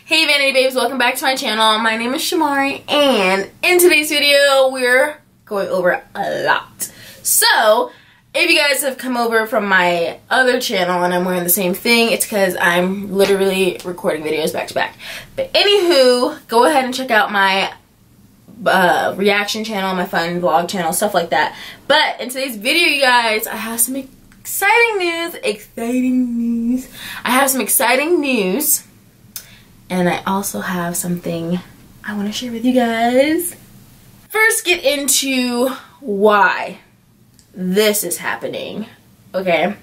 Hey Vanity Babes, welcome back to my channel. My name is Shamari, and in today's video, we're going over a lot. So, if you guys have come over from my other channel and I'm wearing the same thing, it's because I'm literally recording videos back to back. But anywho, go ahead and check out my reaction channel, my fun vlog channel, stuff like that. But in today's video, you guys, I have some exciting news. I have some exciting news. And I also have something I want to share with you guys. First, get into why this is happening, okay?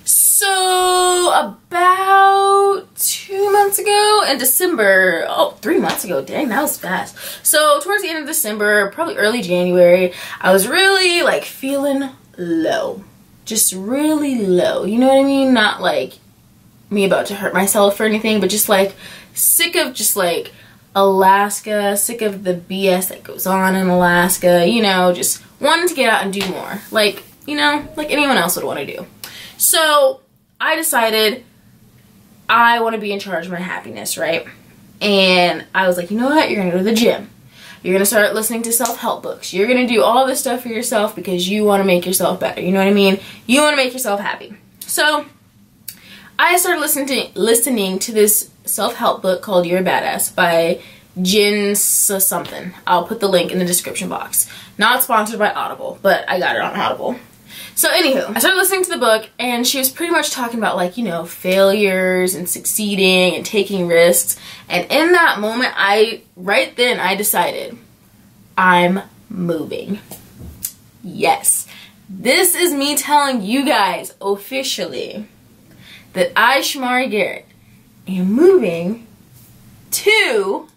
So, about 2 months ago in December, 3 months ago, dang, that was fast. So, towards the end of December, probably early January, I was really, like, feeling low. Just really low, you know what I mean? Not, like, me about to hurt myself or anything, but just like sick of just like Alaska, sick of the BS that goes on in Alaska, you know, just wanting to get out and do more, like, you know, like anyone else would want to do. So I decided I want to be in charge of my happiness, right? And I was like, you know what, you're gonna go to the gym, you're gonna start listening to self-help books, you're gonna do all this stuff for yourself because you want to make yourself better, you know what I mean? You want to make yourself happy. So I started listening to this self-help book called You're a Badass by Jen something. I'll put the link in the description box. Not sponsored by Audible, but I got it on Audible. So anywho, I started listening to the book, and she was pretty much talking about, like, you know, failures and succeeding and taking risks. And in that moment, right then I decided I'm moving. Yes, this is me telling you guys officially that I, Shamari Garrett, am moving to...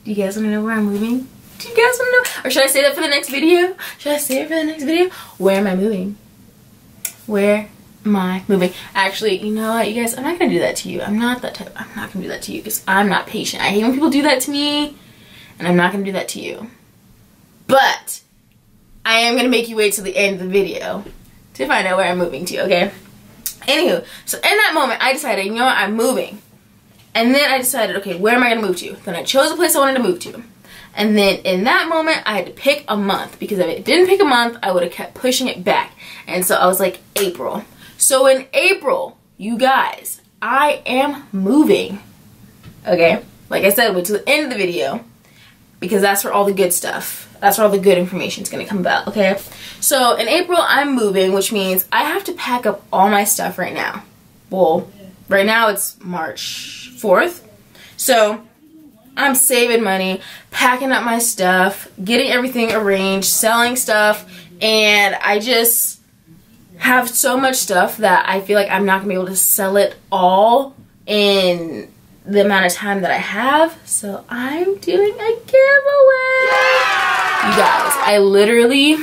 Do you guys want to know where I'm moving? Do you guys want to know? Or should I say that for the next video? Should I say it for the next video? Where am I moving? Where am I moving? Actually, you know what, you guys? I'm not going to do that to you. I'm not that type. I'm not going to do that to you because I'm not patient. I hate when people do that to me, and I'm not going to do that to you. But I am going to make you wait till the end of the video to find out where I'm moving to, okay? Anywho, so in that moment, I decided, you know what, I'm moving. And then I decided, okay, where am I going to move to? Then I chose a place I wanted to move to. And then in that moment, I had to pick a month. Because if I didn't pick a month, I would have kept pushing it back. And so I was like, April. So in April, you guys, I am moving. Okay? Like I said, wait till the end of the video. Because that's where all the good stuff, that's where all the good information is going to come about, okay? So in April, I'm moving, which means I have to pack up all my stuff right now. Well, right now it's March 4th. So I'm saving money, packing up my stuff, getting everything arranged, selling stuff, and I just have so much stuff that I feel like I'm not going to be able to sell it all in the amount of time that I have, so I'm doing a giveaway. You guys, I literally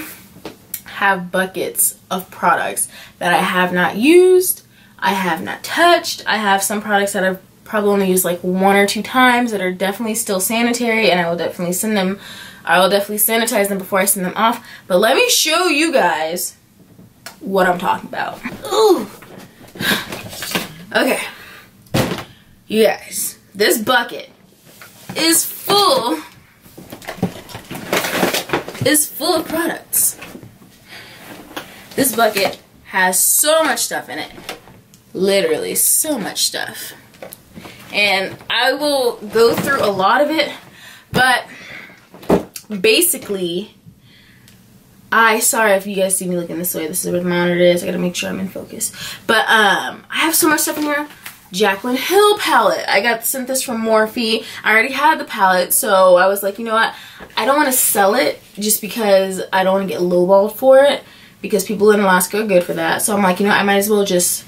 have buckets of products that I have not used, I have not touched. I have some products that I've probably only used like 1 or 2 times that are definitely still sanitary, and I will definitely sanitize them before I send them off. But let me show you guys what I'm talking about. Ooh. Okay. You guys, this bucket is full of products. This bucket has so much stuff in it. Literally so much stuff. And I will go through a lot of it, but basically, sorry if you guys see me looking this way. This is where the monitor is. I gotta make sure I'm in focus. But I have so much stuff in here. Jaclyn Hill palette. I got sent this from Morphe. I already had the palette, so I was like, you know what? I don't want to sell it just because I don't want to get lowballed for it, because people in Alaska are good for that. So I'm like, you know, I might as well just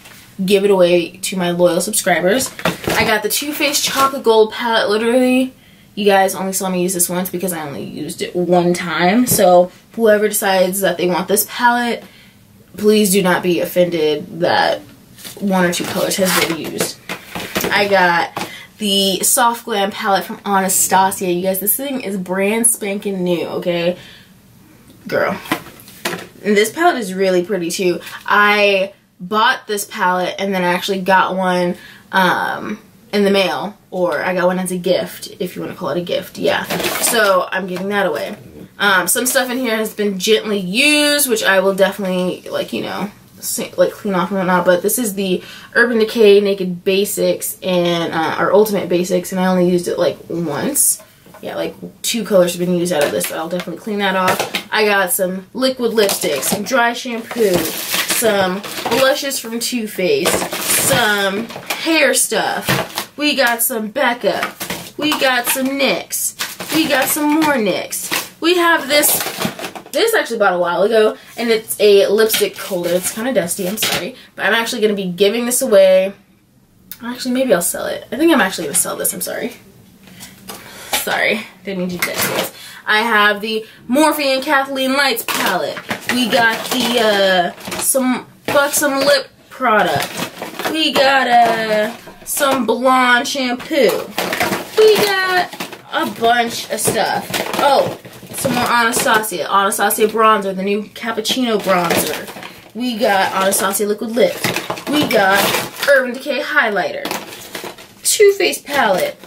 give it away to my loyal subscribers. I got the Too Faced Chocolate Gold palette. Literally, you guys only saw me use this once because I only used it 1 time. So whoever decides that they want this palette, please do not be offended that 1 or 2 colors has been used. I got the Soft Glam palette from Anastasia. You guys, this thing is brand spanking new, okay? Girl. And this palette is really pretty too. I bought this palette and then I actually got one in the mail, or I got one as a gift, if you want to call it a gift. Yeah, so I'm giving that away. Some stuff in here has been gently used, which I will definitely, like, you know, like clean off and whatnot. But this is the Urban Decay Naked Basics and our Ultimate Basics, and I only used it like once. Yeah, like 2 colors have been used out of this, so I'll definitely clean that off. I got some liquid lipstick, some dry shampoo, some blushes from Too Faced, some hair stuff. We got some Becca. We got some NYX. We got some more NYX. We have this I actually bought a while ago, and it's a lipstick holder. It's kind of dusty, I'm sorry, but I'm actually going to be giving this away. Actually, maybe I'll sell it. I think I'm actually going to sell this, I'm sorry. Sorry, didn't mean to do that. I have the Morphe and Kathleen Lights palette. We got the some Buxom lip product. We got some blonde shampoo. We got a bunch of stuff. Oh, some more Anastasia bronzer, the new cappuccino bronzer. We got Anastasia liquid lips. We got Urban Decay highlighter. Too Faced palette.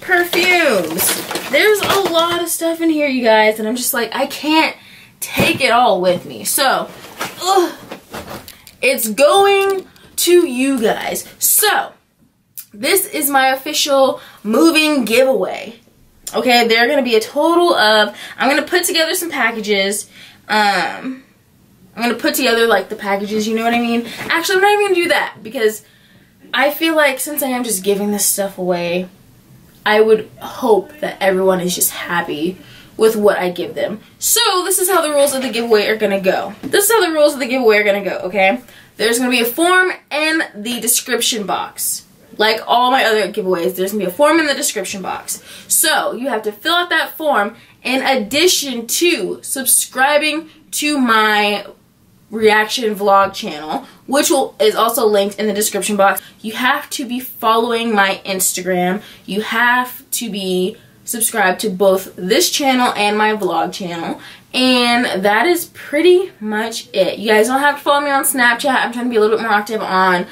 Perfumes. There's a lot of stuff in here, you guys, and I'm just like, I can't take it all with me. So, it's going to you guys. So, this is my official moving giveaway. Okay, there are going to be a total of, I'm going to put together some packages. I'm going to put together, like, the packages, you know what I mean? Actually, I'm not even going to do that, because I feel like since I am just giving this stuff away, I would hope that everyone is just happy with what I give them. So, this is how the rules of the giveaway are going to go. This is how the rules of the giveaway are going to go, okay? There's going to be a form in the description box. Like all my other giveaways, there's going to be a form in the description box. So, you have to fill out that form in addition to subscribing to my reaction vlog channel, which is also linked in the description box. You have to be following my Instagram. You have to be subscribed to both this channel and my vlog channel. And that is pretty much it. You guys don't have to follow me on Snapchat. I'm trying to be a little bit more active on,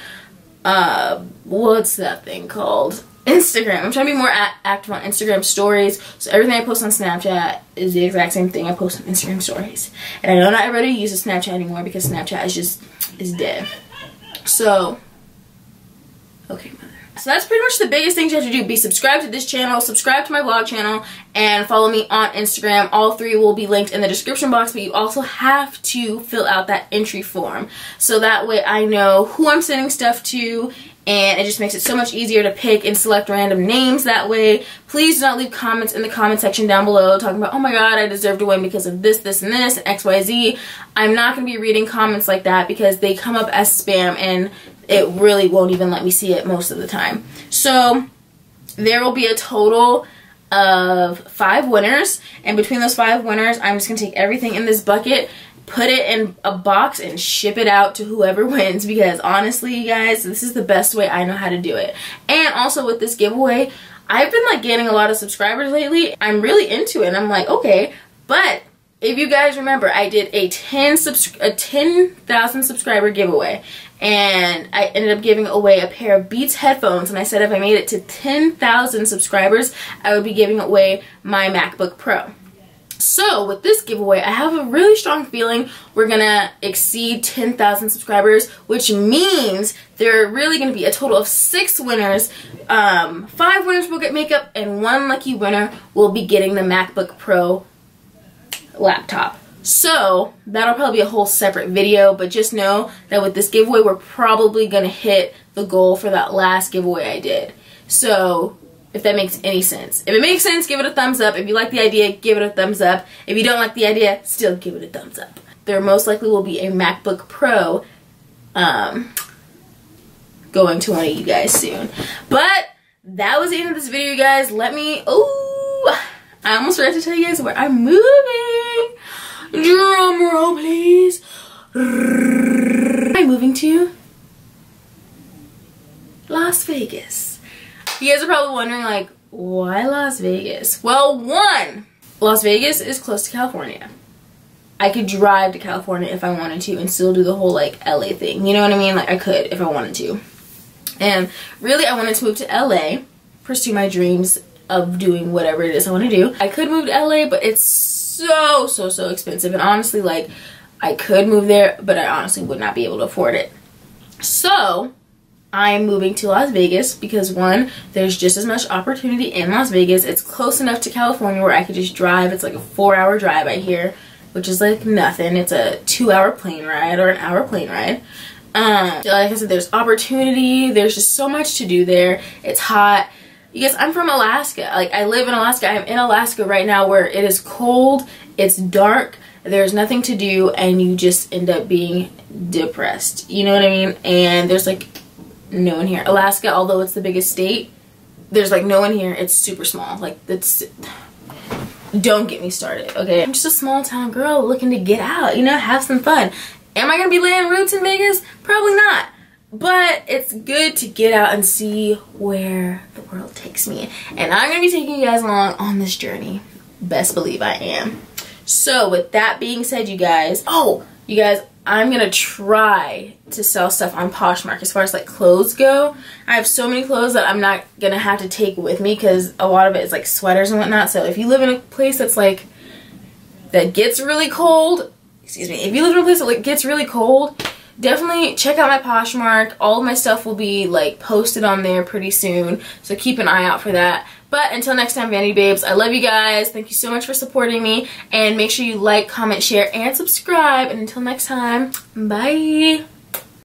what's that thing called? Instagram. I'm trying to be more active on Instagram stories. So everything I post on Snapchat is the exact same thing I post on Instagram stories. And I know not everybody uses Snapchat anymore because Snapchat is dead. So, okay, mother. So that's pretty much the biggest things you have to do. Be subscribed to this channel, subscribe to my vlog channel, and follow me on Instagram. All 3 will be linked in the description box, but you also have to fill out that entry form. So that way I know who I'm sending stuff to, and it just makes it so much easier to pick and select random names that way. Please do not leave comments in the comment section down below talking about, oh my god, I deserve to win because of this, this, and this, and XYZ. I'm not going to be reading comments like that because they come up as spam and it really won't even let me see it most of the time. So there will be a total of 5 winners, and between those 5 winners, I'm just going to take everything in this bucket, put it in a box, and ship it out to whoever wins, because honestly, you guys, this is the best way I know how to do it. And also with this giveaway, I've been like gaining a lot of subscribers lately. I'm really into it, and I'm like, okay, but if you guys remember, I did a 10,000 subscriber giveaway, and I ended up giving away a pair of Beats headphones, and I said if I made it to 10,000 subscribers, I would be giving away my MacBook Pro. So with this giveaway, I have a really strong feeling we're gonna exceed 10,000 subscribers, which means there are really gonna be a total of 6 winners. 5 winners will get makeup, and 1 lucky winner will be getting the MacBook Pro laptop. So that'll probably be a whole separate video, but just know that with this giveaway, we're probably gonna hit the goal for that last giveaway I did. So if that makes any sense. If it makes sense, give it a thumbs up. If you like the idea, give it a thumbs up. If you don't like the idea, still give it a thumbs up. There most likely will be a MacBook Pro going to one of you guys soon. But that was the end of this video, you guys. I almost forgot to tell you guys where I'm moving. Drum roll, please. I'm moving to Las Vegas. You guys are probably wondering, like, why Las Vegas? Well, 1, Las Vegas is close to California. I could drive to California if I wanted to and still do the whole, like, LA thing. You know what I mean? Like, I could if I wanted to. And really I wanted to move to LA, pursue my dreams of doing whatever it is I want to do. I could move to LA, but it's so expensive, and honestly, like, I could move there, but I honestly would not be able to afford it. So I'm moving to Las Vegas because, one, there's just as much opportunity in Las Vegas. It's close enough to California where I could just drive. It's like a 4-hour drive, I hear, which is like nothing. It's a 2-hour plane ride or an hour plane ride. Like I said, there's opportunity. There's just so much to do there. It's hot. You guys, I'm from Alaska. Like, I live in Alaska. I'm in Alaska right now where it is cold, it's dark, there's nothing to do, and you just end up being depressed. You know what I mean? And there's like no one here. Alaska, although it's the biggest state, there's like no one here. It's super small. Like, it's, don't get me started, okay? I'm just a small town girl looking to get out, you know, have some fun. Am I gonna be laying roots in Vegas? Probably not. But it's good to get out and see where the world takes me. And I'm gonna be taking you guys along on this journey. Best believe I am. So with that being said, you guys, I'm gonna try to sell stuff on Poshmark as far as like clothes go. I have so many clothes that I'm not gonna have to take with me because a lot of it is like sweaters and whatnot. So if you live in a place that's like, that gets really cold, excuse me, if you live in a place that like gets really cold, definitely check out my Poshmark. All of my stuff will be like posted on there pretty soon, so keep an eye out for that. But until next time, Vanity Babes, I love you guys. Thank you so much for supporting me, and make sure you like, comment, share, and subscribe. And until next time, bye.